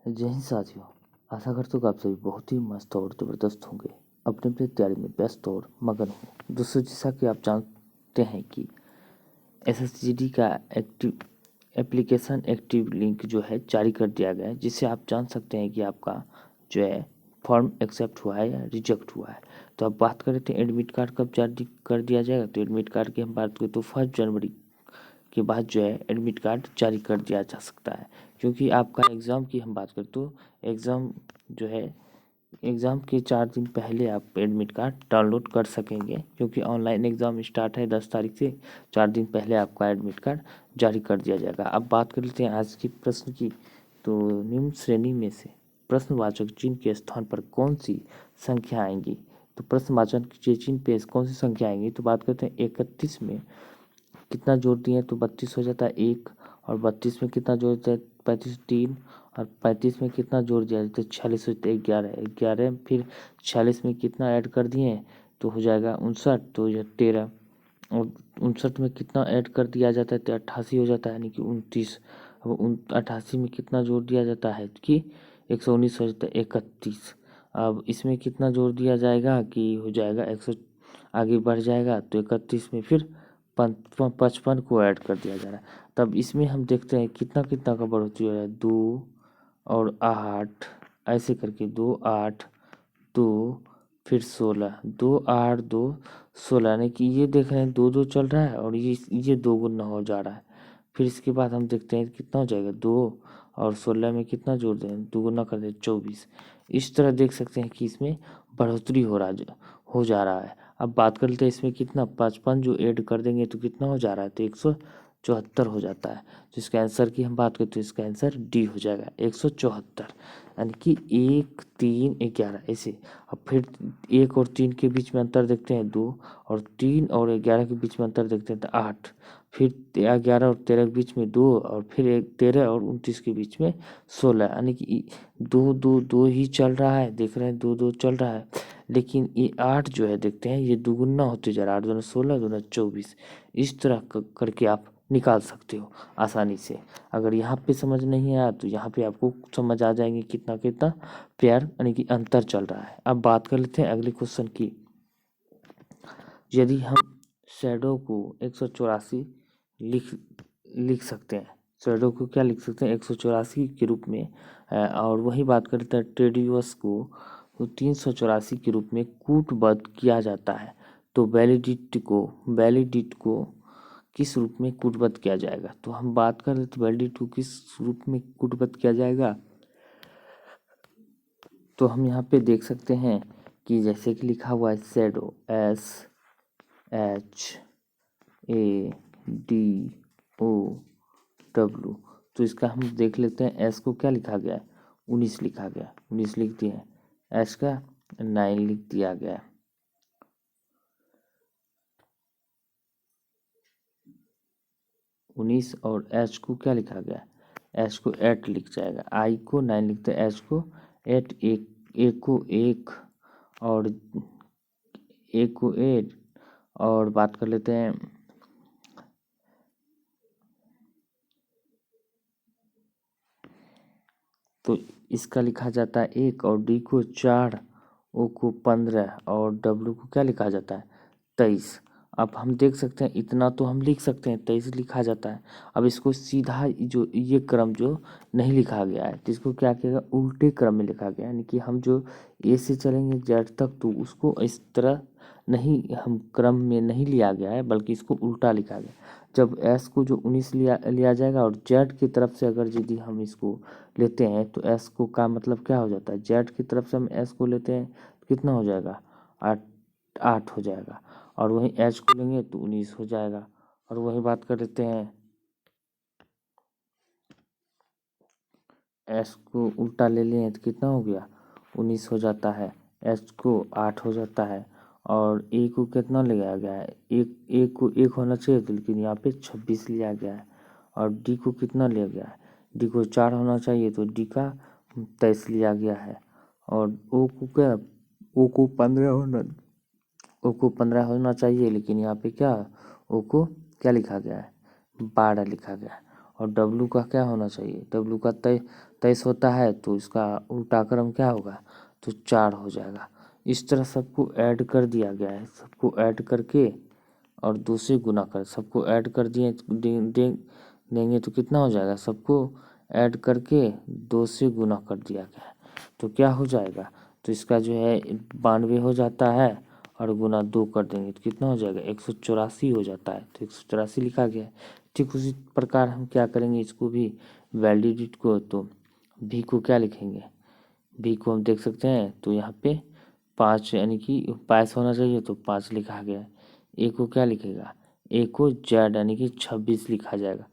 जय हिंद साथियों। आशा करता हूँ कि आप सभी बहुत ही मस्त और ज़बरदस्त होंगे। अपनी अपनी तैयारी में व्यस्त और मगन हो। दोस्तों, जैसा कि आप जानते हैं कि एसएससीडी का एक्टिव एप्लीकेशन एक्टिव लिंक जो है जारी कर दिया गया है, जिससे आप जान सकते हैं कि आपका जो है फॉर्म एक्सेप्ट हुआ है या रिजेक्ट हुआ है। तो अब बात करें तो एडमिट कार्ड कब जारी कर दिया जाएगा। तो एडमिट कार्ड की हम बात करें तो 1 जनवरी के बाद जो है एडमिट कार्ड जारी कर दिया जा सकता है। क्योंकि आपका एग्ज़ाम की हम बात करें तो एग्ज़ाम जो है एग्ज़ाम के 4 दिन पहले आप एडमिट कार्ड डाउनलोड कर सकेंगे, क्योंकि ऑनलाइन एग्ज़ाम स्टार्ट है 10 तारीख से। 4 दिन पहले आपका एडमिट कार्ड जारी कर दिया जाएगा। अब बात कर लेते हैं आज की प्रश्न की। तो निम्न श्रेणी में से प्रश्नवाचक चिन्ह के स्थान पर कौन सी संख्या आएंगी। तो प्रश्नवाचक चिन्ह पे कौन सी संख्या आएंगी। तो बात करते हैं 31 में कितना जोड़ दिए तो 32 हो जाता है 1, और 32 में कितना जोड़ दिया 35 3, और 35 में कितना जोड़ दिया तो 46 होता है 11, 11 फिर 46 में कितना ऐड कर दिए तो हो जाएगा 59, तो यह 13, और 59 में कितना ऐड कर दिया जाता है तो 88 हो जाता है, यानी कि 29। अब 88 में कितना जोड़ दिया जाता है कि 119 हो जाता है 31। अब इसमें कितना जोड़ दिया जाएगा कि हो जाएगा 100, आगे बढ़ जाएगा तो 31 में फिर 55 को ऐड कर दिया जा रहा है। तब इसमें हम देखते हैं कितना कितना का बढ़ोतरी हो रहा है 2 और 8, ऐसे करके 2 8 2 फिर 16, 2 8 2 16, यानी कि ये देख रहे हैं 2 2 चल रहा है और ये 2 गुना हो जा रहा है। फिर इसके बाद हम देखते हैं कितना हो जाएगा 2 और 16 में कितना जोड़ दें 2 गुना कर दें 24। इस तरह देख सकते हैं कि इसमें बढ़ोतरी हो जा रहा है। अब बात कर लेते हैं इसमें कितना 55 जो ऐड कर देंगे तो कितना हो जा रहा है तो 174 हो जाता है। तो इसका आंसर की हम बात करें तो इसका आंसर डी हो जाएगा 174, यानी कि 1 3 11 ऐसे। अब फिर 1 और 3 के बीच में अंतर देखते हैं 2, और 3 और 11 के बीच में अंतर देखते हैं तो 8, फिर 11 और 13 के बीच में 2, और फिर 13 और 29 के बीच में 16, यानी कि 2 2 2 ही चल रहा है। देख रहे हैं 2 2 चल रहा है, लेकिन ये 8 जो है देखते हैं ये दुगुना होते जा रहा है। 8 दूना 16, दूना 24। इस तरह करके आप निकाल सकते हो आसानी से। अगर यहाँ पे समझ नहीं आया तो यहाँ पे आपको समझ आ जाएंगे कितना कितना पेयर यानी कि अंतर चल रहा है। अब बात कर लेते हैं अगले क्वेश्चन की। यदि हम शैडो को 184 लिख सकते हैं, शैडो को क्या लिख सकते हैं 184 के रूप में, और वही बात करते हैं टेडियस को तो 384 के रूप में कूटबद्ध किया जाता है। तो वैलिडिट को किस रूप में कूटबद्ध किया जाएगा। तो हम बात करें तो वैलिडिट को किस रूप में कूटबद्ध किया जाएगा। तो हम यहाँ पे देख सकते हैं कि जैसे कि लिखा हुआ है शैडो SHADOW, तो इसका हम देख लेते हैं एस को क्या लिखा गया है 19 लिखा गया, 19 लिख दिए हैं। एस का 9 लिख दिया गया। उन्नीस और एच को क्या लिखा गया, एच को 8 लिख जाएगा। आई को 9 लिखते हैं, एच को 8, एक को 1 और एक को 8। और बात कर लेते हैं तो इसका लिखा जाता है 1, और डी को 4, ओ को 15, और डब्ल्यू को क्या लिखा जाता है 23। अब हम देख सकते हैं इतना तो हम लिख सकते हैं 23 लिखा जाता है। अब इसको सीधा जो ये क्रम जो नहीं लिखा गया है तो इसको क्या किया उल्टे क्रम में लिखा गया है, यानी कि हम जो ए से चलेंगे जेड तक तो उसको इस तरह नहीं, हम क्रम में नहीं लिया गया है बल्कि इसको उल्टा लिखा गया। जब एस को जो 19 लिया जाएगा और जेड की तरफ से अगर यदि हम इसको लेते हैं तो एस को का मतलब क्या हो जाता है, जेड की तरफ से हम एस को लेते हैं तो कितना हो जाएगा 8 हो जाएगा, और वहीं एच को लेंगे तो 19 हो जाएगा। और वही बात कर लेते हैं एस को उल्टा ले लें तो कितना हो गया 19 हो जाता है, एच को 8 हो जाता है, और ए को कितना लिया गया है एक को 1 होना चाहिए तो लेकिन यहाँ पे 26 लिया गया है। और डी को कितना लिया गया है, डी को 4 होना चाहिए तो डी का 23 लिया गया है। और ओ को क्या, ओ को 15 होना चाहिए लेकिन यहाँ पे क्या ओ को क्या लिखा गया है 12 लिखा गया है। और डब्लू का क्या होना चाहिए, डब्लू का 23 होता है तो इसका उल्टा क्रम क्या होगा, तो 4 हो जाएगा। इस तरह सबको ऐड कर दिया गया है, सबको ऐड करके और 2 से गुना कर, सबको ऐड कर दिए देंगे तो कितना हो जाएगा, सबको ऐड करके 2 से गुना कर दिया गया है तो क्या हो जाएगा, तो इसका जो है 92 हो जाता है और गुना 2 कर देंगे तो कितना हो जाएगा, 184 हो जाता है, तो 184 लिखा गया है। ठीक उसी प्रकार हम क्या करेंगे, इसको भी वैलिडिटी को, तो भी को क्या लिखेंगे, भी को हम देख सकते हैं तो यहाँ पे 5 यानी कि 22 होना चाहिए तो 5 लिखा गया है। ए को क्या लिखेगा, ए को जेड यानी कि 26 लिखा जाएगा,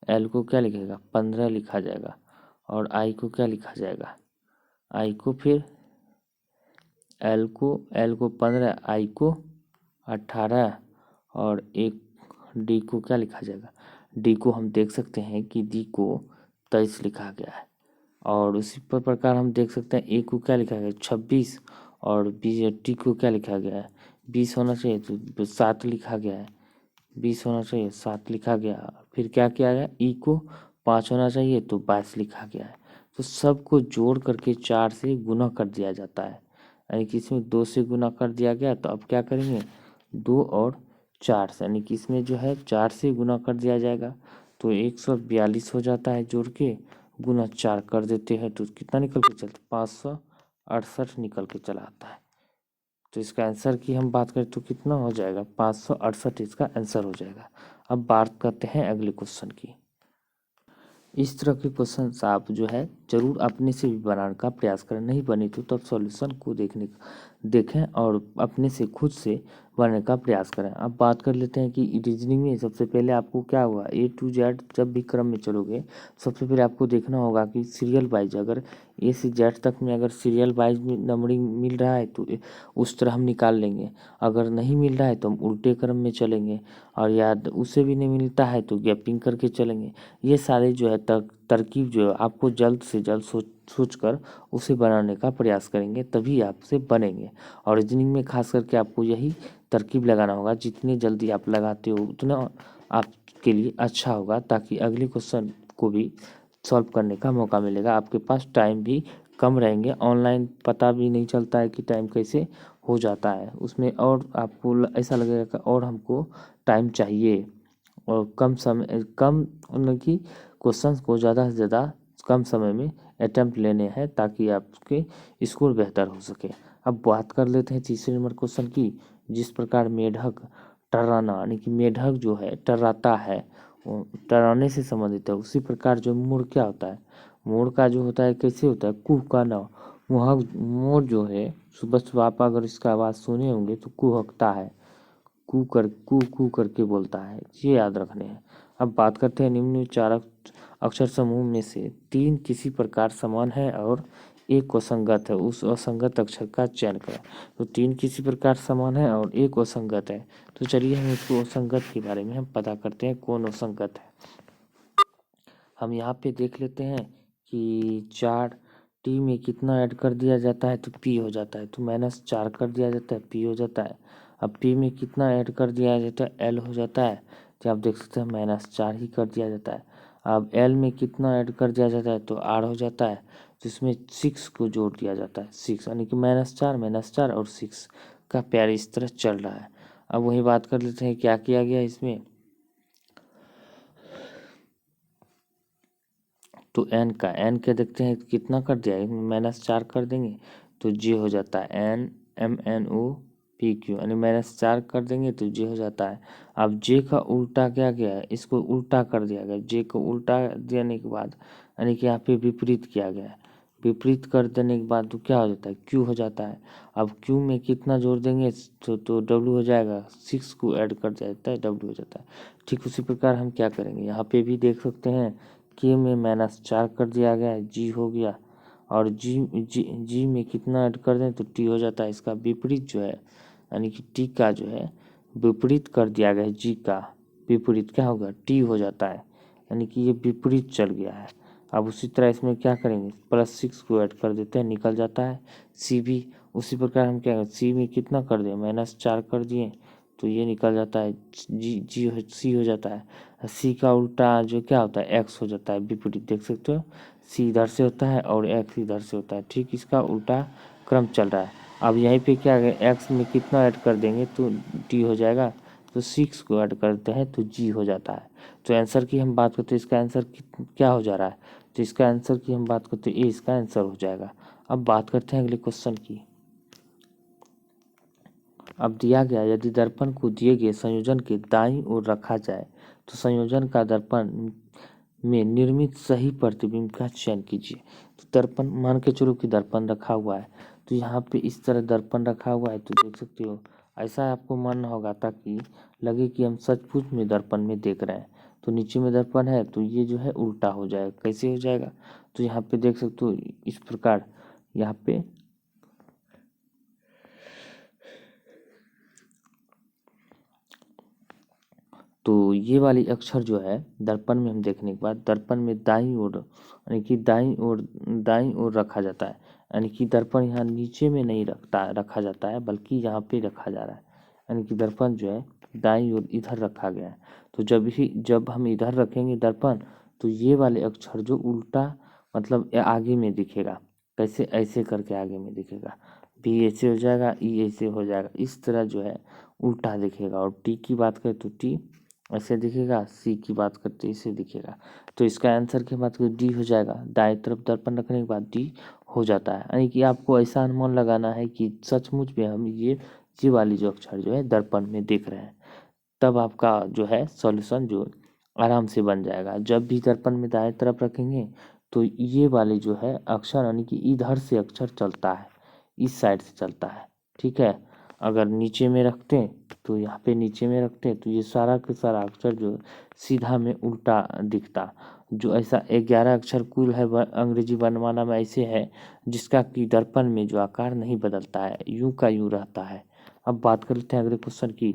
एल को क्या लिखेगा 15 लिखा जाएगा और आई को क्या लिखा जाएगा, आई को फिर एल को 15, आई को 18 और एक डी को क्या लिखा जाएगा, डी को हम देख सकते हैं कि डी को 23 लिखा गया है। और उसी प्रकार हम देख सकते हैं ए को क्या लिखा गया है 26 और बी टी को क्या लिखा गया है 20 होना चाहिए तो 7 लिखा गया है, 20 होना चाहिए 7 लिखा गया। फिर क्या किया गया, ई को 5 होना चाहिए तो 22 लिखा गया है। तो सबको जोड़ करके 4 से गुना कर दिया जाता है, यानी कि इसमें 2 से गुना कर दिया गया तो अब क्या करेंगे 2 और 4 से, यानी कि इसमें जो है 4 से गुना कर दिया जाएगा तो 142 हो जाता है, जोड़ के गुना 4 कर देते हैं तो कितना निकल के चलता है 568 निकल के चला आता है। तो इसका आंसर की हम बात करें तो कितना हो जाएगा 568 इसका आंसर हो जाएगा। अब बात करते हैं अगले क्वेश्चन की। इस तरह के क्वेश्चन आप जो है जरूर अपने से भी बनाने का प्रयास करें, नहीं बने तो तब सॉल्यूशन को देखें और अपने से खुद से बनाने का प्रयास करें। अब बात कर लेते हैं कि रीजनिंग में सबसे पहले आपको क्या हुआ, ए टू जेड जब भी क्रम में चलोगे सबसे पहले आपको देखना होगा कि सीरियल वाइज, अगर ए से जेड तक में अगर सीरियल वाइज में नंबरिंग मिल रहा है तो उस तरह हम निकाल लेंगे, अगर नहीं मिल रहा है तो हम उल्टे क्रम में चलेंगे और याद उससे भी नहीं मिलता है तो गैपिंग करके चलेंगे। ये सारे जो है तरकीब जो है आपको जल्द से जल्द सोच कर उसे बनाने का प्रयास करेंगे तभी आपसे बनेंगे। और रीजनिंग में खास करके आपको यही तरकीब लगाना होगा, जितनी जल्दी आप लगाते हो उतना आपके लिए अच्छा होगा, ताकि अगले क्वेश्चन को भी सॉल्व करने का मौका मिलेगा। आपके पास टाइम भी कम रहेंगे, ऑनलाइन पता भी नहीं चलता है कि टाइम कैसे हो जाता है उसमें, और आपको ऐसा लगेगा कि और हमको टाइम चाहिए और कम समय कम मतलब कि क्वेश्चंस को ज़्यादा से ज़्यादा कम समय में अटैम्प्ट लेने हैं ताकि आपके स्कोर बेहतर हो सके। अब बात कर लेते हैं तीसरे नंबर क्वेश्चन की, जिस प्रकार मेढक टर्राना यानी कि मेढक जो है टर्राता है वो टर्राने से संबंधित है, उसी प्रकार जो मोर क्या होता है, मोर का जो होता है कैसे होता है कुहकाना, मोर जो है सुबह सुबह आप अगर इसका आवाज़ सुने होंगे तो कुहकता है, कू करके बोलता है, ये याद रखने हैं। अब बात करते हैं निम्न चार अक्षर समूह में से 3 किसी प्रकार समान है और एक असंगत है, उस असंगत अक्षर का चयन करें। तो 3 किसी प्रकार समान है और एक असंगत है, तो चलिए हम उसको असंगत के बारे में हम पता करते हैं कौन असंगत है। हम यहाँ पे देख लेते हैं कि 4 टी में कितना ऐड कर दिया जाता है तो पी हो जाता है, तो -4 कर दिया जाता है पी हो जाता है। अब पी में कितना ऐड कर दिया जाता है एल हो जाता है, तो आप देख सकते हैं -4 ही कर दिया जाता है। अब एल में कितना ऐड कर दिया जाता है तो आर हो जाता है, तो इसमें 6 को जोड़ दिया जाता है, 6 यानी कि -4 और 6 का प्यार इस तरह चल रहा है। अब वही बात कर लेते हैं क्या किया गया इसमें, तो एन का देखते हैं कितना कर दिया है, -4 कर देंगे तो जे हो जाता है NMNOPQ, यानी -4 कर देंगे तो जे हो जाता है। अब जे का उल्टा क्या गया है, इसको उल्टा कर दिया गया, जे को उल्टा देने के बाद यानी कि यहाँ पे विपरीत किया गया है, विपरीत कर देने के बाद तो क्या हो जाता है क्यू हो जाता है। अब क्यू में कितना जोड़ देंगे तो डब्ल्यू हो जाएगा, 6 को ऐड कर जाता है डब्ल्यू हो जाता है। ठीक उसी प्रकार हम क्या करेंगे यहाँ पे भी देख सकते हैं के में -4 कर दिया गया है, जी हो गया, और जी में कितना ऐड कर दें तो टी हो जाता है। इसका विपरीत जो है यानी कि टी का जो है विपरीत कर दिया गया है, जी का विपरीत क्या होगा टी हो जाता है, यानी कि ये विपरीत चल गया है। अब उसी तरह इसमें क्या करेंगे +6 को ऐड कर देते हैं, निकल जाता है सी भी। उसी प्रकार हम क्या करें सी में कितना कर दें -4 कर दिए तो ये निकल जाता है सी हो जाता है। सी का उल्टा जो क्या होता है एक्स हो जाता है, विपरीत देख सकते हो, सी इधर से होता है और एक्स इधर से होता है, ठीक इसका उल्टा क्रम चल रहा है। अब यहीं पे क्या है, एक्स में कितना ऐड कर देंगे तो डी हो जाएगा, तो 6 को ऐड करते हैं तो जी हो जाता है। तो आंसर की हम बात करते हैं, इसका आंसर क्या हो जा रहा है, तो इसका आंसर की हम बात करते हैं ए इसका आंसर हो जाएगा। अब बात करते हैं अगले क्वेश्चन की। अब दिया गया यदि दर्पण को दिए गए संयोजन के दाईं ओर रखा जाए तो संयोजन का दर्पण में निर्मित सही प्रतिबिंब का चयन कीजिए। तो दर्पण मान के चलो कि दर्पण रखा हुआ है, तो यहाँ पे इस तरह दर्पण रखा हुआ है, तो देख सकते हो ऐसा आपको मन होगा ताकि लगे कि हम सचमुच में दर्पण में देख रहे हैं। तो नीचे में दर्पण है तो ये जो है उल्टा हो जाएगा, कैसे हो जाएगा, तो यहाँ पे देख सकते हो इस प्रकार, यहाँ पे तो ये वाली अक्षर जो है दर्पण में हम देखने के बाद दर्पण में दाईं ओर यानी कि दाईं ओर रखा जाता है, यानी कि दर्पण यहाँ नीचे में नहीं रखा जाता है बल्कि यहाँ पे रखा जा रहा है, यानी कि दर्पण जो है दाईं ओर इधर रखा गया है। तो जब हम इधर रखेंगे दर्पण तो ये वाले अक्षर जो उल्टा मतलब आगे में दिखेगा, कैसे, ऐसे करके आगे में दिखेगा, बी ऐसे हो जाएगा, ई ऐसे हो जाएगा, इस तरह जो है उल्टा दिखेगा। और टी की बात करें तो टी ऐसे दिखेगा, सी की बात करते इसे दिखेगा। तो इसका आंसर की बात करें डी हो जाएगा, दाएं तरफ दर्पण रखने के बाद डी हो जाता है। यानी कि आपको ऐसा अनुमान लगाना है कि सचमुच में हम ये वाली जो अक्षर जो है दर्पण में देख रहे हैं, तब आपका जो है सॉल्यूशन जो आराम से बन जाएगा। जब भी दर्पण में दाएं तरफ रखेंगे तो ये वाले जो है अक्षर यानी कि इधर से अक्षर चलता है, इस साइड से चलता है, ठीक है। अगर नीचे में रखते हैं तो यहाँ पे नीचे में रखते हैं तो ये सारा का सारा अक्षर जो सीधा में उल्टा दिखता। जो ऐसा 11 अक्षर कुल है अंग्रेजी वर्णमाला में ऐसे है जिसका कि दर्पण में जो आकार नहीं बदलता है, यूं का यूं रहता है। अब बात कर लेते हैं अगले क्वेश्चन की।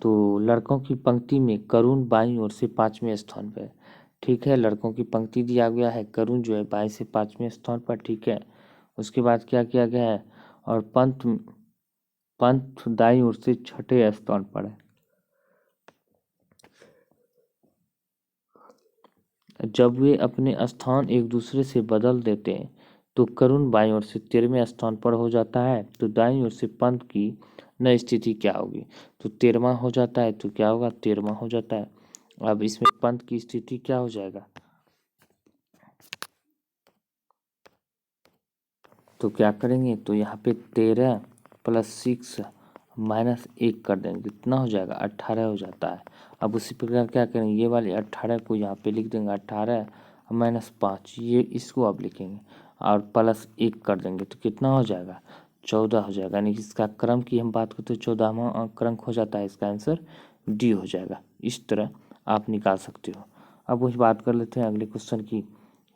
तो लड़कों की पंक्ति में करुण बाईं ओर से 5वें स्थान पर, ठीक है। लड़कों की पंक्ति दिया गया है, करुण जो है बाईं से 5वें स्थान पर, ठीक है। उसके बाद क्या किया गया है, और पंत पंत दाईं ओर से 6ठे स्थान पर है। जब वे अपने स्थान एक दूसरे से बदल देते हैं तो करुण बाईं ओर से 13वें स्थान पर हो जाता है। तो दाईं ओर से पंत की नई स्थिति क्या होगी, तो 13वां हो जाता है, तो क्या होगा 13वां हो जाता है। अब इसमें पंत की स्थिति क्या हो जाएगा, तो क्या करेंगे, तो यहाँ पे 13 + 6 -1 कर देंगे, कितना हो जाएगा 18 हो जाता है। अब उसी प्रकार क्या करेंगे, ये वाले 18 को यहाँ पे लिख देंगे, 18 -5 ये इसको अब लिखेंगे और +1 कर देंगे तो कितना हो जाएगा 14 हो जाएगा। यानी कि इसका क्रम की हम बात करते हैं 14वां क्रम हो जाता है, इसका आंसर डी हो जाएगा। इस तरह आप निकाल सकते हो। अब वही बात कर लेते हैं अगले क्वेश्चन की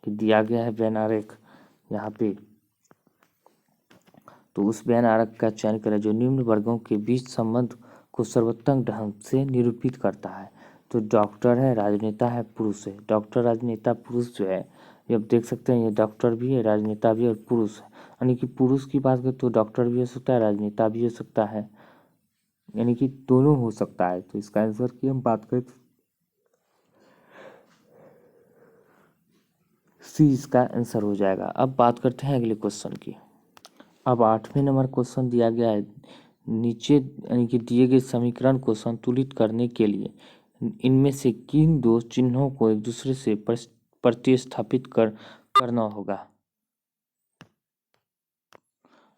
कि दिया गया है वेन आरेख यहाँ पे, तो उस वेन आरेख का चयन करें जो निम्न वर्गों के बीच संबंध को सर्वोत्तम ढंग से निरूपित करता है। तो डॉक्टर है, राजनेता है, पुरुष है। डॉक्टर, राजनेता, पुरुष जो है ये आप देख सकते हैं, ये डॉक्टर भी है, राजनेता भी है और पुरुष है। यानी कि पुरुष की बात करें तो डॉक्टर भी हो सकता है, राजनेता भी हो सकता है, यानी कि दोनों हो सकता है। तो इसका आंसर की हम बात करें सी इसका आंसर हो जाएगा। अब बात करते हैं अगले क्वेश्चन की। अब 8वें नंबर क्वेश्चन दिया गया है, नीचे यानी कि दिए गए समीकरण को संतुलित करने के लिए इनमें से किन दो चिन्हों को एक दूसरे से प्रतिस्थापित करना होगा।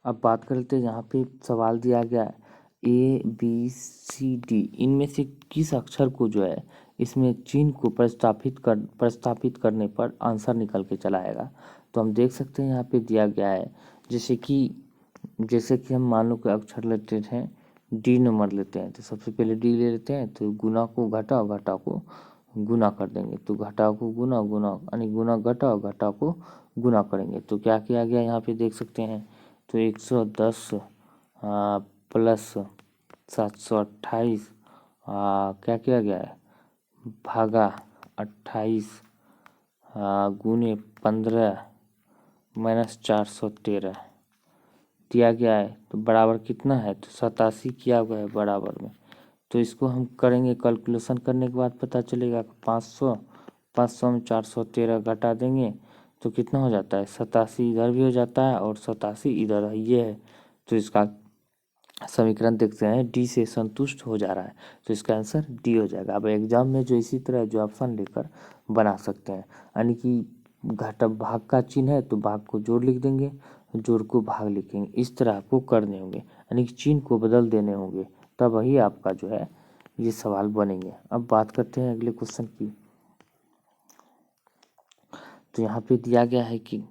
अब बात कर लेते हैं, यहाँ पे सवाल दिया गया है ABCD, इनमें से किस अक्षर को जो है इसमें चिन्ह को प्रस्तापित करने पर आंसर निकल के चला आएगा। तो हम देख सकते हैं यहाँ पे दिया गया है, जैसे कि हम मान लो कि अक्षर लेते हैं डी नंबर लेते हैं, तो सबसे पहले डी ले लेते हैं, तो गुना को घटा और घटा को गुना कर देंगे, तो घटा को गुना गुना यानी गुना घटा और घटा को गुना करेंगे। तो क्या किया गया यहाँ पे देख सकते हैं, तो 110 प्लस 728 क्या किया गया है भागा 28 गुने 15 -413, दिया गया है तो बराबर कितना है, तो 87 किया हुआ है बराबर में। तो इसको हम करेंगे कैलकुलेशन करने के बाद पता चलेगा 500 में 413 घटा देंगे तो कितना हो जाता है, 87 इधर भी हो जाता है और 87 इधर है, ये है। तो इसका समीकरण देखते हैं, डी से संतुष्ट हो जा रहा है, तो इसका आंसर डी हो जाएगा। अब एग्जाम में जो इसी तरह जो ऑप्शन लेकर बना सकते हैं, यानी कि घटा भाग का चिन्ह है तो भाग को जोड़ लिख देंगे, जोड़ को भाग लिखेंगे, इस तरह आपको करने होंगे, यानी कि चिन्ह को बदल देने होंगे, तब वही आपका जो है ये सवाल बनेंगे। अब बात करते हैं अगले क्वेश्चन की। तो यहाँ पे दिया गया है कि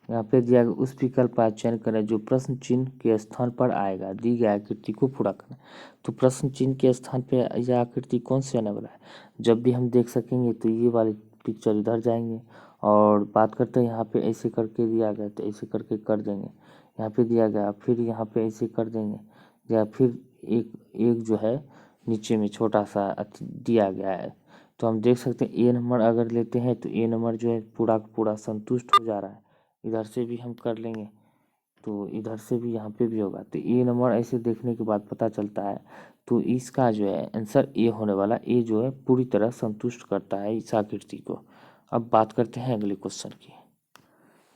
यहाँ पे दिया गया उस विकल्प का चयन करें जो प्रश्न चिन्ह के स्थान पर आएगा, दी गई आकृति को पूरा करना। तो प्रश्न चिन्ह के स्थान पे यह आकृति कौन से आने वाला है, जब भी हम देख सकेंगे तो ये वाली पिक्चर इधर जाएंगे। और बात करते हैं यहाँ पे ऐसे करके दिया गया तो ऐसे करके कर देंगे, यहाँ पे दिया गया फिर यहाँ पे ऐसे कर देंगे, या फिर एक जो है नीचे में छोटा सा दिया गया है। तो हम देख सकते हैं ए नंबर अगर लेते हैं तो ए नंबर जो है पूरा का पूरा संतुष्ट हो जा रहा है। इधर से भी हम कर लेंगे तो इधर से भी यहाँ पे भी होगा, तो ए नंबर ऐसे देखने के बाद पता चलता है। तो इसका जो है आंसर ए होने वाला, ए जो है पूरी तरह संतुष्ट करता है इस आकृति को। अब बात करते हैं अगले क्वेश्चन की।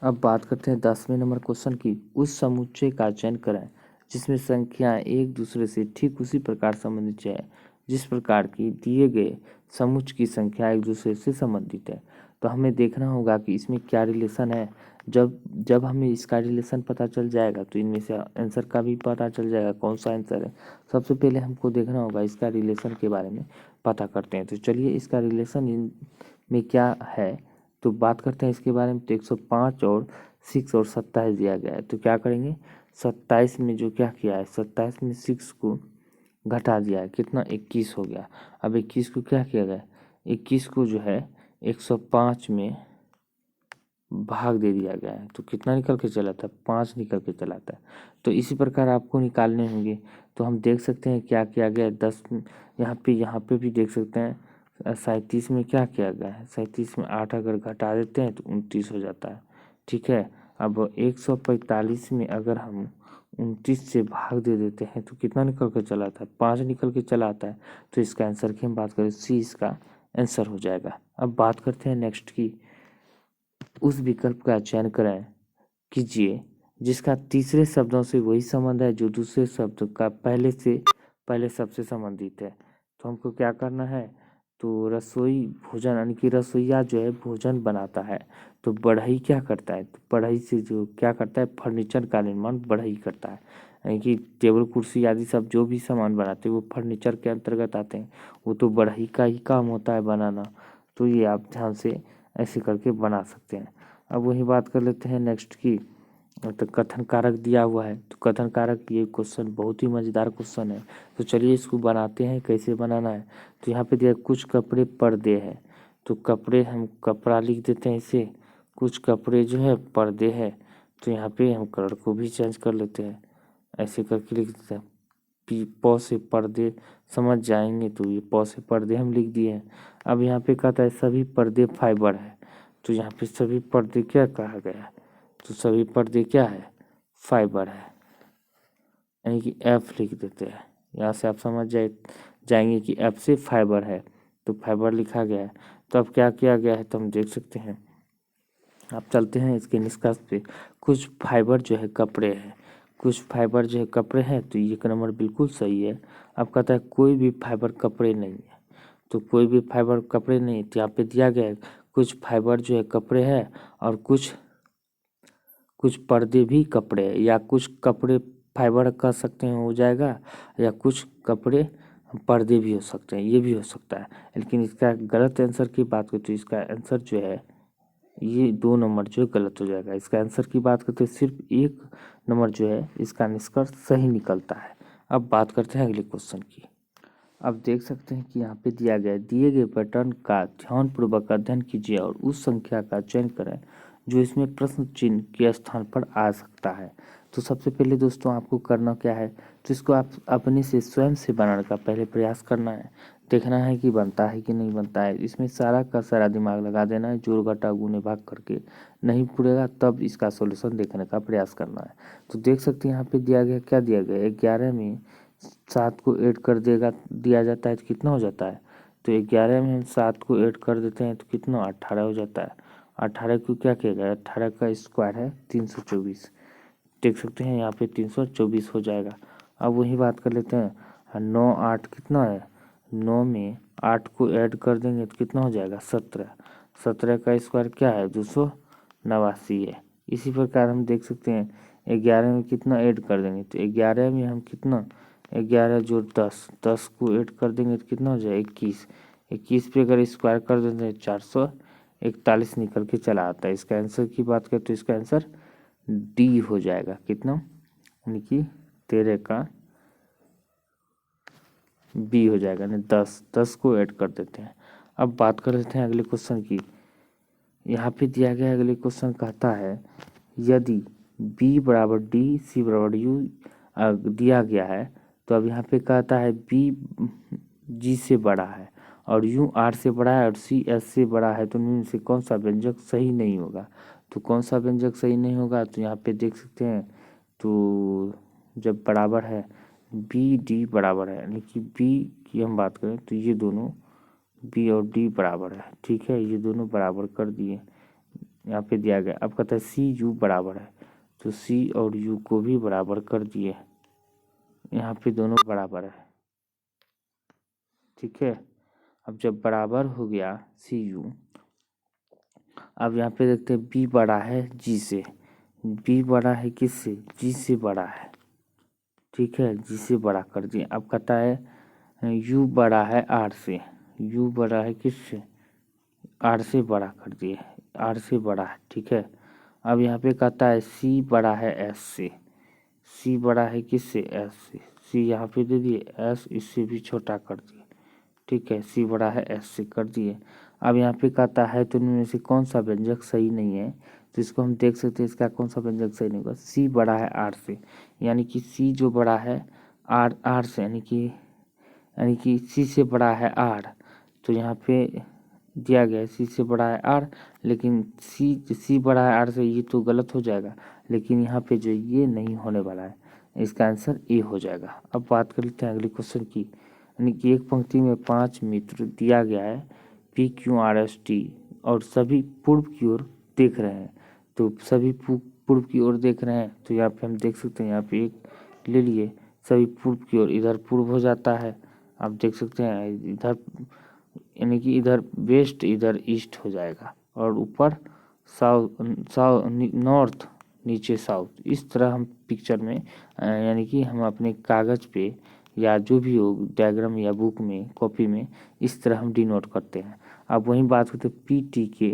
अब बात करते हैं 10वें नंबर क्वेश्चन की। उस समुच्चय का चयन करें जिसमें संख्याएं एक दूसरे से ठीक उसी प्रकार संबंधित है जिस प्रकार की दिए गए समुच्चय की संख्या एक दूसरे से संबंधित है। तो हमें देखना होगा कि इसमें क्या रिलेशन है। जब हमें इसका रिलेशन पता चल जाएगा तो इनमें से आंसर का भी पता चल जाएगा कौन सा आंसर है। सबसे पहले हमको देखना होगा इसका रिलेशन के बारे में पता करते हैं। तो चलिए इसका रिलेशन में क्या है तो बात करते हैं इसके बारे में। तो 105 और 6 और 27 दिया गया है, तो क्या करेंगे 27 में जो क्या किया है, 27 में 6 को घटा दिया है, कितना 21 हो गया। अब 21 को क्या किया गया, 21 को जो है 105 में भाग दे दिया गया है, तो कितना निकल के चला था, 5 निकल के चला था। तो इसी प्रकार आपको निकालने होंगे। तो हम देख सकते हैं क्या किया गया है 10 यहाँ पे भी देख सकते हैं 37 में क्या किया गया है, 37 में 8 अगर घटा देते हैं तो 29 हो जाता है। ठीक है, अब 145 में अगर हम 29 से भाग दे देते हैं तो कितना निकल कर चला आता है, 5 निकल के चला आता है। तो इसका आंसर की हम बात करें सी इसका आंसर हो जाएगा। अब बात करते हैं नेक्स्ट की। उस विकल्प का चयन करें कीजिए जिसका तीसरे शब्दों से वही संबंध है जो दूसरे शब्द का पहले शब्द से संबंधित है। तो हमको क्या करना है, तो रसोई भोजन यानी कि रसोईया जो है भोजन बनाता है, तो बढ़ई क्या करता है, तो बढ़ई से जो क्या करता है फर्नीचर का निर्माण बढ़ई करता है, यानी कि टेबल कुर्सी आदि सब जो भी सामान बनाते हैं वो फर्नीचर के अंतर्गत आते हैं, वो तो बढ़ई का ही काम होता है बनाना। तो ये आप ध्यान से ऐसे करके बना सकते हैं। अब वही बात कर लेते हैं नेक्स्ट की। तो कथन कारक दिया हुआ है, तो कथन कारक ये क्वेश्चन बहुत ही मज़ेदार क्वेश्चन है। तो चलिए इसको बनाते हैं, कैसे बनाना है। तो यहाँ पे दिया कुछ कपड़े पर्दे हैं, तो कपड़े हम कपड़ा लिख देते हैं इसे, कुछ कपड़े जो है पर्दे हैं। तो यहाँ पे हम कलर को भी चेंज कर लेते हैं, ऐसे करके लिख देते हैं। प से पर्दे समझ जाएंगे, तो ये प से पर्दे हम लिख दिए हैं। अब यहाँ पे कहता है सभी पर्दे फाइबर है, तो यहाँ पे सभी पर्दे क्या कहा गया है, तो सभी पर्दे क्या है, फाइबर है, यानी कि एफ लिख देते हैं। यहाँ से आप समझ जाएंगे कि एफ से फाइबर है, तो फाइबर लिखा गया है। तो अब क्या किया गया है तो हम देख सकते हैं। आप चलते हैं इसके निष्कर्ष पे। कुछ फाइबर जो है कपड़े हैं, कुछ फाइबर जो है कपड़े हैं, तो ये नंबर बिल्कुल सही है। अब कहता है कोई भी फाइबर कपड़े नहीं है, तो कोई भी फाइबर कपड़े नहीं, तो यहाँ पे दिया गया है कुछ फाइबर जो है कपड़े हैं और कुछ पर्दे भी कपड़े हैं, या कुछ कपड़े फाइबर कह सकते हैं हो जाएगा, या कुछ कपड़े पर्दे भी हो सकते हैं, ये भी हो सकता है। लेकिन इसका गलत आंसर की बात करें तो इसका आंसर जो है ये 2 नंबर जो है गलत हो जाएगा। इसका आंसर की बात करते हैं सिर्फ 1 नंबर जो है इसका निष्कर्ष सही निकलता है। अब बात करते हैं अगले क्वेश्चन की। अब देख सकते हैं कि यहाँ पे दिया गया है, दिए गए पैटर्न का ध्यानपूर्वक अध्ययन कीजिए और उस संख्या का चयन करें जो इसमें प्रश्न चिन्ह के स्थान पर आ सकता है। तो सबसे पहले दोस्तों आपको करना क्या है, तो इसको आप अपने से स्वयं से बनाने का पहले प्रयास करना है। देखना है कि बनता है कि नहीं बनता है। इसमें सारा का सारा दिमाग लगा देना है, जोड़ घटा गुणे भाग करके। नहीं पूरेगा तब इसका सॉल्यूशन देखने का प्रयास करना है। तो देख सकते हैं यहाँ पे दिया गया, क्या दिया गया है, 11 में 7 को ऐड कर देगा दिया जाता है तो कितना हो जाता है। तो 11 में हम 7 को ऐड कर देते हैं तो कितना 18 हो जाता है। 18 को क्या किया गया, 18 का स्क्वायर है 324। देख सकते हैं यहाँ पे 324 हो जाएगा। अब वही बात कर लेते हैं, 9 8 कितना है, 9 में 8 को ऐड कर देंगे तो कितना हो जाएगा 17। 17 का स्क्वायर क्या है 289 है। इसी प्रकार हम देख सकते हैं 11 में कितना ऐड कर देंगे, तो 11 में हम कितना 11 जोड़ 10, 10 को ऐड कर देंगे तो कितना हो जाएगा 21। 21 पे अगर स्क्वायर कर देते हैं 441 निकल के चला आता है। इसका आंसर की बात करें तो इसका आंसर डी हो जाएगा। कितना, यानी कि 13 का बी हो जाएगा, यानी 10, 10 को ऐड कर देते हैं। अब बात कर लेते हैं अगले क्वेश्चन की। यहाँ पे दिया गया अगले क्वेश्चन कहता है यदि b बराबर डी सी बराबर यू दिया गया है, तो अब यहाँ पे कहता है b g से बड़ा है और u r से बड़ा है और c s से बड़ा है, तो इनमें से कौन सा व्यंजक सही नहीं होगा। तो कौन सा व्यंजक सही नहीं होगा, तो यहाँ पे देख सकते हैं, तो जब बराबर है बी डी बराबर है, यानी कि बी की हम बात करें तो ये दोनों बी और डी बराबर है, ठीक है, ये दोनों बराबर कर दिए। यहाँ पे दिया गया, अब कहता है सी यू बराबर है, तो सी और यू को भी बराबर कर दिए। यहाँ पे दोनों बराबर है, ठीक है। अब जब बराबर हो गया सी यू, अब यहाँ पे देखते हैं बी बड़ा है जी से, बी बड़ा है किससे, जी से बड़ा है, ठीक है, जी से बड़ा कर दिए। अब कहता है यू बड़ा है आर से, यू बड़ा है किससे, आर से बड़ा कर दिए, आर से बड़ा है, ठीक है। अब यहाँ पे कहता है सी बड़ा है एस से, सी बड़ा है किससे, एस से, सी यहाँ पे दे दिए, एस इससे भी छोटा कर दिए, ठीक है, सी बड़ा है एस से कर दिए। अब यहाँ पे कहता है तो इनमें से कौन सा व्यंजक सही नहीं है, तो इसको हम देख सकते हैं इसका कौन सा व्यंजक सही नहीं होगा। सी बड़ा है आर से, यानी कि सी जो बड़ा है आर आर से, यानी कि सी से बड़ा है आर, तो यहाँ पे दिया गया है सी से बड़ा है आर, लेकिन सी बड़ा है आर से, ये तो गलत हो जाएगा। लेकिन यहाँ पे जो ये नहीं होने वाला है, इसका आंसर ए हो जाएगा। अब बात कर लेते हैं अगले क्वेश्चन की, यानी कि एक पंक्ति में 5 मित्र दिया गया है P Q R S T और सभी पूर्व की ओर देख रहे हैं। तो सभी पूर्व की ओर देख रहे हैं, तो यहाँ पे हम देख सकते हैं, यहाँ पे एक ले लिए सभी पूर्व की ओर, इधर पूर्व हो जाता है, आप देख सकते हैं इधर, यानी कि इधर वेस्ट इधर ईस्ट हो जाएगा, और ऊपर नॉर्थ नीचे साउथ। इस तरह हम पिक्चर में यानी कि हम अपने कागज़ पे या जो भी हो डायग्राम या बुक में कॉपी में इस तरह हम डिनोट करते हैं। अब वही बात करते हैं पी टी के,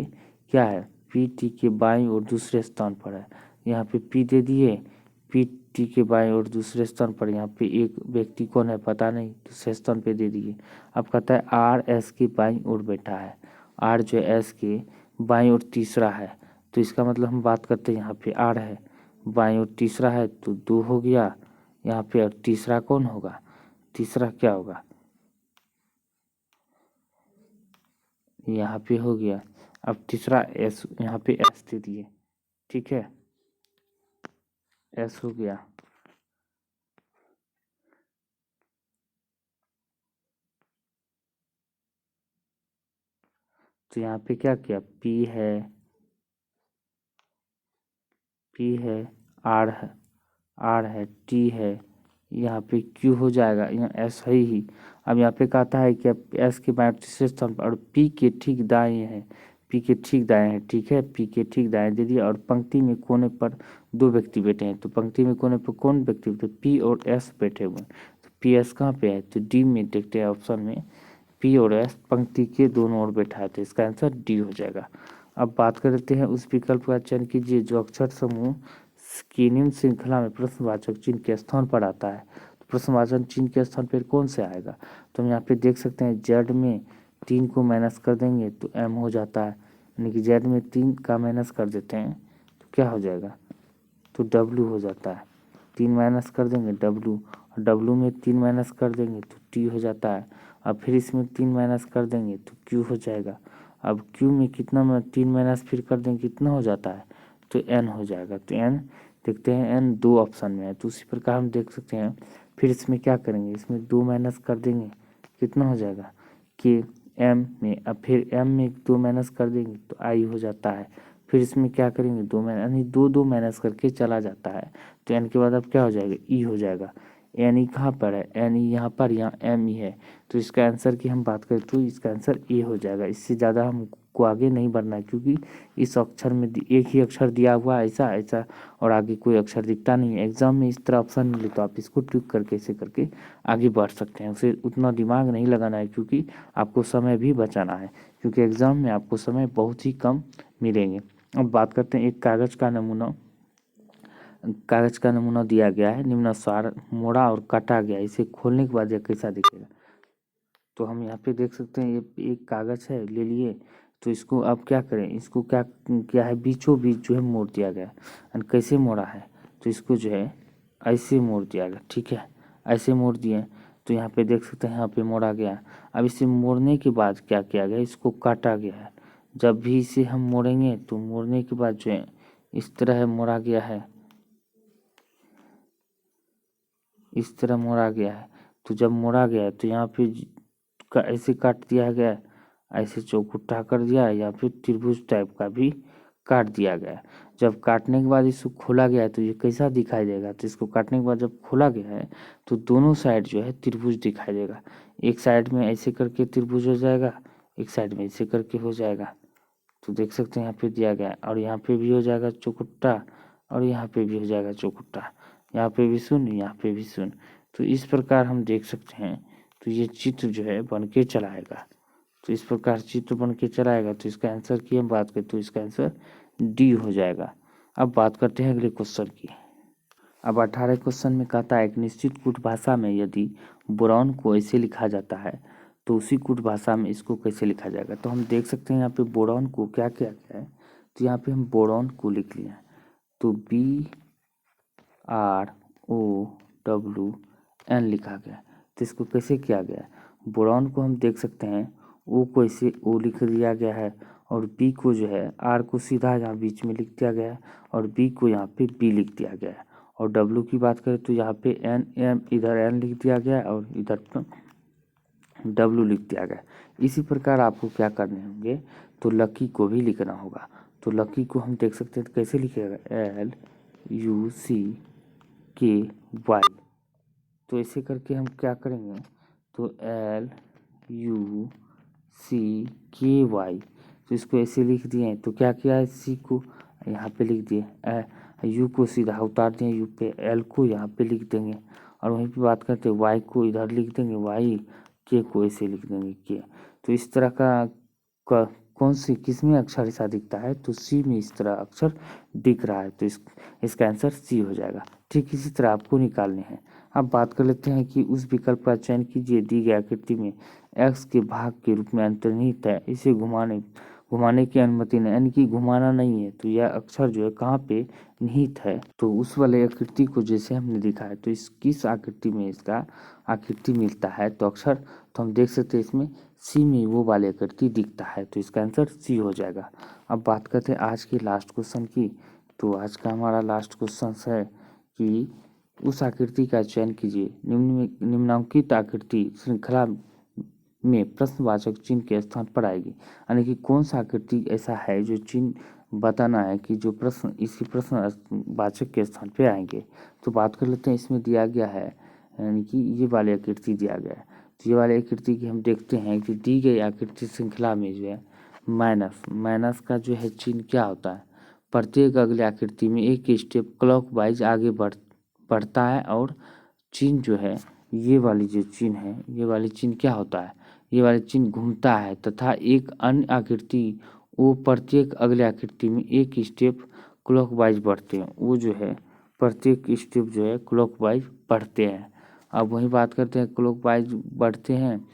क्या है, पी टी के बाईं और दूसरे स्थान पर है, यहाँ पे पी दे दिए, पी टी के बाईं और दूसरे स्थान पर यहाँ पे एक व्यक्ति कौन है पता नहीं, दूसरे स्थान पे दे दिए। अब कहता है आर एस के बाईं ओर बैठा है, आर जो एस के बाईं ओर तीसरा है, तो इसका मतलब हम बात करते हैं यहाँ पे आर है बाईं ओर तीसरा है, तो 2 हो गया यहाँ पे, और तीसरा कौन होगा, तीसरा क्या होगा, यहाँ पे हो गया। अब तीसरा एस, यहाँ पे एस दे दिए, ठीक है, एस हो गया। तो यहाँ पे क्या किया, पी है, पी है, आर है, आर है, टी है, यहाँ पे क्यू हो जाएगा, यहाँ एस है ही। अब यहाँ पे कहता है कि एस के बाएं तीसरे स्थान पर और पी के ठीक दाएं है, पी के ठीक दाएं है, ठीक है, पी के ठीक दाएं दे दिया। और पंक्ति में कोने पर 2 व्यक्ति बैठे हैं, तो पंक्ति में कोने पर कौन व्यक्ति बैठे, पी और एस बैठे हुए हैं, तो पी एस कहाँ पे है, तो डी में देखते हैं ऑप्शन में, पी और एस पंक्ति के दोनों ओर बैठा है, तो इसका आंसर डी हो जाएगा। अब बात कर लेते हैं उस विकल्प का चयन कीजिए जो अक्षर समूह की निम्न श्रृंखला में प्रश्नवाचक चिन्ह के स्थान पर आता है। तो प्रश्नवाचक चिन्ह के स्थान पर कौन से आएगा, तो हम यहाँ पे देख सकते हैं जेड में 3 को माइनस कर देंगे तो एम हो जाता है, यानी कि जेड में 3 का माइनस कर देते हैं तो क्या हो जाएगा, तो डब्लू हो जाता है, 3 माइनस कर देंगे डब्लू, और डब्लू में 3 माइनस कर देंगे तो टी हो जाता है। अब फिर इसमें 3 माइनस कर देंगे तो क्यू हो जाएगा। अब क्यू में कितना 3 माइनस फिर कर देंगे कितना हो जाता है, तो एन हो जाएगा। तो एन देखते हैं, एन 2 ऑप्शन में है, तो उसी प्रकार हम देख सकते हैं। फिर इसमें क्या करेंगे, इसमें 2 माइनस कर देंगे कितना हो जाएगा कि एम में, अब फिर एम में 2 माइनस कर देंगे तो आई हो जाता है। फिर इसमें क्या करेंगे, 2 माइनस यानी 2 माइनस करके चला जाता है, तो एन के बाद अब क्या हो जाएगा, ई हो जाएगा। एन ई कहाँ पर है, एन ई यहाँ पर, यहाँ एम ई है, तो इसका आंसर की हम बात करें तो इसका आंसर ए हो जाएगा। इससे ज़्यादा हमको आगे नहीं बढ़ना है, क्योंकि इस अक्षर में एक ही अक्षर दिया हुआ है ऐसा ऐसा, और आगे कोई अक्षर दिखता नहीं है। एग्जाम में इस तरह ऑप्शन मिले तो आप इसको टिक करके ऐसे करके आगे बढ़ सकते हैं। उसे उतना दिमाग नहीं लगाना है, क्योंकि आपको समय भी बचाना है, क्योंकि एग्ज़ाम में आपको समय बहुत ही कम मिलेंगे। अब बात करते हैं एक कागज़ का नमूना दिया गया है, निम्नानुसार मोड़ा और काटा गया। इसे खोलने के बाद यह कैसा दिखेगा। तो हम यहाँ पे देख सकते हैं ये एक कागज़ है, ले लिए, तो इसको अब क्या करें, इसको क्या क्या है, बीचों बीच जो है मोड़ दिया गया। और कैसे मोड़ा है, तो इसको जो है ऐसे मोड़ दिया गया, ठीक है, ऐसे मोड़ दिए। तो यहाँ पे देख सकते हैं, यहाँ पे मोड़ा गया। अब इसे मोड़ने के बाद क्या किया गया, इसको काटा गया है। जब भी इसे हम मोड़ेंगे तो मोड़ने के बाद जो है इस तरह मोड़ा गया है, इस तरह मोड़ा गया है। तो जब मोड़ा गया है तो यहाँ पे ऐसे काट दिया गया है, ऐसे चौखुट्टा कर दिया है, या फिर त्रिभुज टाइप का भी काट दिया गया है। जब काटने के बाद इसको खोला गया है तो ये कैसा दिखाई देगा, तो इसको काटने के बाद जब खोला गया है तो दोनों साइड जो है त्रिभुज दिखाई देगा। एक साइड में ऐसे करके त्रिभुज हो जाएगा, एक साइड में ऐसे करके हो जाएगा। तो देख सकते हैं यहाँ पे दिया गया है, और यहाँ पे भी हो जाएगा चौखुट्टा, और यहाँ पे भी हो जाएगा चौखुट्टा, यहाँ पे भी शून्य, यहाँ पे भी शून्य। तो इस प्रकार हम देख सकते हैं। तो ये चित्र जो है बन के चला आएगा। तो इस प्रकार चित्र बन के चला आएगा। तो इसका आंसर की हम बात करें तो इसका आंसर डी हो जाएगा। अब बात करते हैं अगले क्वेश्चन की। अब 18 क्वेश्चन में कहता है एक निश्चित कूट भाषा में यदि बोरॉन को ऐसे लिखा जाता है तो उसी कूट भाषा में इसको कैसे लिखा जाएगा। तो हम देख सकते हैं यहाँ पे बोरॉन को क्या किया गया है, तो यहाँ पे हम बोरॉन को लिख लिया है। तो BROWN लिखा गया। तो इसको कैसे किया गया है, बोरॉन को हम देख सकते हैं ओ को ऐसे ओ लिख दिया गया है, और बी को जो है आर को सीधा यहाँ बीच में लिख दिया गया है, और बी को यहाँ पे बी लिख दिया गया है। और डब्लू की बात करें तो यहाँ पे एन एम इधर एन लिख दिया गया है, और इधर डब्लू लिख दिया गया। इसी प्रकार आपको क्या करने होंगे, तो लकी को भी लिखना होगा। तो लकी को हम देख सकते हैं तो कैसे लिखेगा, LUCKY। तो ऐसे करके हम क्या करेंगे, तो LUCKY, तो इसको ऐसे लिख दिए। तो क्या किया है, सी को यहाँ पे लिख दिए, यू को सीधा उतार दिए यू पे, एल को यहाँ पे लिख देंगे, और वहीं पे बात करते हैं वाई को इधर लिख देंगे वाई, के को ऐसे लिख देंगे के। तो इस तरह का कौन सी किसमें अक्षर ऐसा दिखता है, तो सी में इस तरह अक्षर दिख रहा है। तो इसका आंसर सी हो जाएगा। ठीक इसी तरह आपको निकालने हैं। अब बात कर लेते हैं कि उस विकल्प का चयन कीजिए दी गई आकृति में एक्स के भाग के रूप में अंतर्निहित है, इसे घुमाने की अनुमति नहीं, यानी कि घुमाना नहीं है। तो यह अक्षर जो है कहाँ पे निहित है, तो उस वाले आकृति को जैसे हमने दिखा है, तो इस किस आकृति में इसका आकृति मिलता है, तो अक्षर तो हम देख सकते हैं इसमें सी में वो वाले आकृति दिखता है। तो इसका आंसर सी हो जाएगा। अब बात करते हैं आज के लास्ट क्वेश्चन की। तो आज का हमारा लास्ट क्वेश्चन है कि उस आकृति का चयन कीजिए निम्नांकित आकृति श्रृंखला में प्रश्नवाचक चिन्ह के स्थान पर आएगी, यानी कि कौन सा आकृति ऐसा है जो चिन्ह बताना है कि जो प्रश्न इसी प्रश्नवाचक के स्थान पे आएंगे। तो बात कर लेते हैं, इसमें दिया गया है यानी कि ये वाली आकृति दिया गया है। तो ये वाली आकृति की हम देखते हैं कि दी गई आकृति श्रृंखला में जो है माइनस का जो है चिन्ह क्या होता है, प्रत्येक अगले आकृति में एक स्टेप क्लॉकवाइज आगे बढ़ता है, और चिन्ह जो है ये वाली जो चिन्ह है, ये वाली चिन्ह क्या होता है, ये वाली चिन्ह घूमता है, तथा एक अन्य आकृति वो प्रत्येक अगले आकृति में एक स्टेप क्लॉकवाइज बढ़ते हैं, वो जो है प्रत्येक स्टेप जो है क्लॉकवाइज बढ़ते हैं। अब वही बात करते हैं क्लॉकवाइज बढ़ते हैं,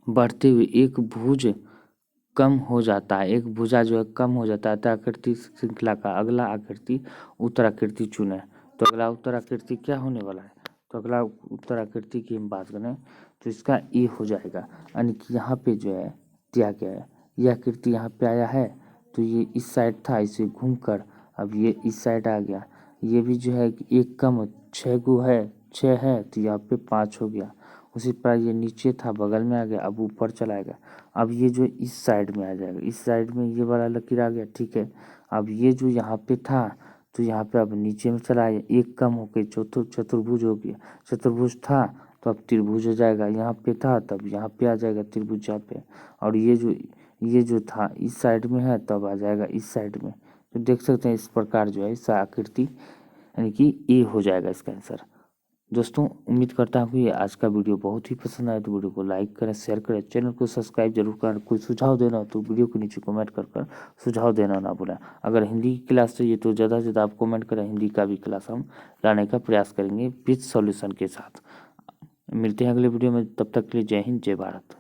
बढ़ते हुए एक भुज कम हो जाता है, एक भुजा जो है कम हो जाता है। तो आकृति श्रृंखला का अगला आकृति उत्तर आकृति चुने। तो अगला उत्तर आकृति क्या होने वाला है, तो अगला उत्तर आकृति की हम बात करें तो इसका ए हो जाएगा। यानी कि यहाँ पे जो है दिया गया है, यह आकृति यहाँ पे आया है तो ये इस साइड था, इसे घूमकर अब ये इस साइड आ गया। ये भी जो है कि एक कम 6 गो है, 6 है तो यहाँ पे 5 हो गया। उसी प्रकार ये नीचे था बगल में आ गया, अब ऊपर चला गया। अब ये जो इस साइड में आ जाएगा, इस साइड में ये वाला लकीर आ गया, ठीक है। अब ये जो यहाँ पे था तो यहाँ पे अब नीचे में चला आया, एक कम होकर चतुर्भुज हो गया। चतुर्भुज था तो अब त्रिभुज हो जाएगा, यहाँ पे था तब यहाँ पे आ जाएगा त्रिभुज यहाँ पे। और ये जो था इस साइड में है तब आ जाएगा इस साइड में। तो देख सकते हैं इस प्रकार जो है इस आकृति यानी कि ए हो जाएगा इसका आंसर। दोस्तों उम्मीद करता हूँ कि आज का वीडियो बहुत ही पसंद आया, तो वीडियो को लाइक करें, शेयर करें, चैनल को सब्सक्राइब जरूर करें। कोई सुझाव देना हो तो वीडियो के नीचे कमेंट कर सुझाव देना ना भूलें। अगर हिंदी की क्लास चाहिए तो ज़्यादा से ज़्यादा आप कमेंट करें, हिंदी का भी क्लास हम लाने का प्रयास करेंगे विद सॉल्यूशन के साथ। मिलते हैं अगले वीडियो में, तब तक के लिए जय हिंद जय भारत।